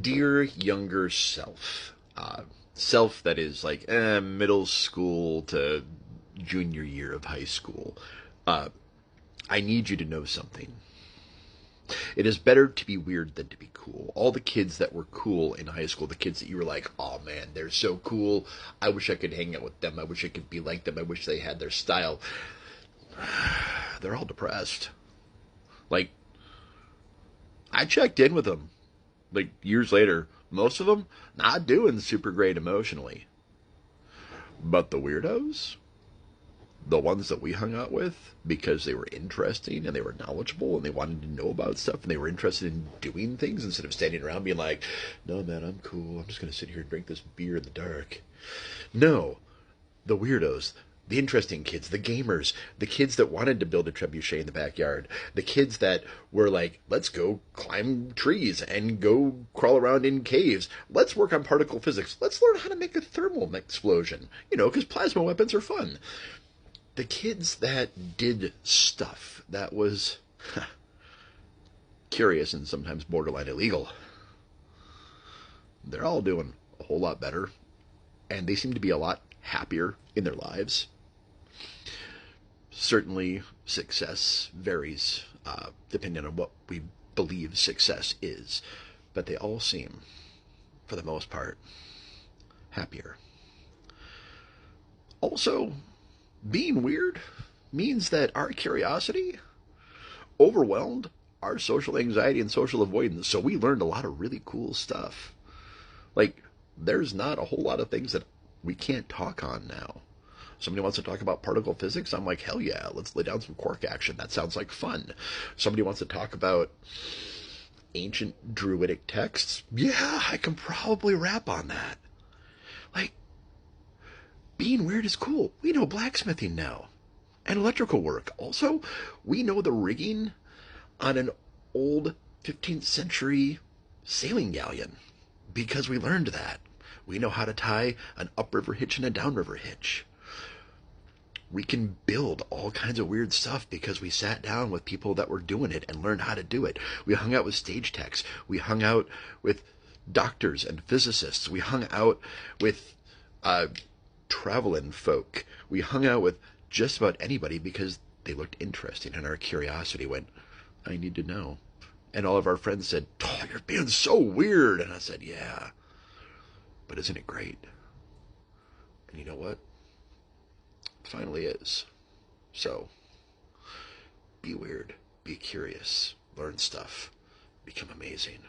Dear younger self, self that is like middle school to junior year of high school, uh, I need you to know something. It is better to be weird than to be cool. All the kids that were cool in high school, the kids that you were like, oh man, they're so cool. I wish I could hang out with them. I wish I could be like them. I wish they had their style. They're all depressed. Like, I checked in with them like years later. Most of them not doing super great emotionally. But the weirdos, the ones that we hung out with because they were interesting and they were knowledgeable and they wanted to know about stuff and they were interested in doing things instead of standing around being like, no, man, I'm cool. I'm just going to sit here and drink this beer in the dark. No, the weirdos, the interesting kids, the gamers, the kids that wanted to build a trebuchet in the backyard, the kids that were like, let's go climb trees and go crawl around in caves. Let's work on particle physics. Let's learn how to make a thermal explosion. You know, because plasma weapons are fun. The kids that did stuff that was curious and sometimes borderline illegal, they're all doing a whole lot better. And they seem to be a lot happier in their lives. Certainly, success varies depending on what we believe success is, but they all seem, for the most part, happier. Also, being weird means that our curiosity overwhelmed our social anxiety and social avoidance, so we learned a lot of really cool stuff. Like, there's not a whole lot of things that we can't talk on now. Somebody wants to talk about particle physics. I'm like, hell yeah, let's lay down some quark action. That sounds like fun. Somebody wants to talk about ancient druidic texts. Yeah, I can probably rap on that. Like, being weird is cool. We know blacksmithing now and electrical work. Also, we know the rigging on an old 15th century sailing galleon because we learned that. We know how to tie an upriver hitch and a downriver hitch. We can build all kinds of weird stuff because we sat down with people that were doing it and learned how to do it. We hung out with stage techs. We hung out with doctors and physicists. We hung out with traveling folk. We hung out with just about anybody because they looked interesting and our curiosity went, I need to know. And all of our friends said, oh, you're being so weird. And I said, yeah, but isn't it great? And you know what? It finally is. So, be weird, be curious, learn stuff, become amazing.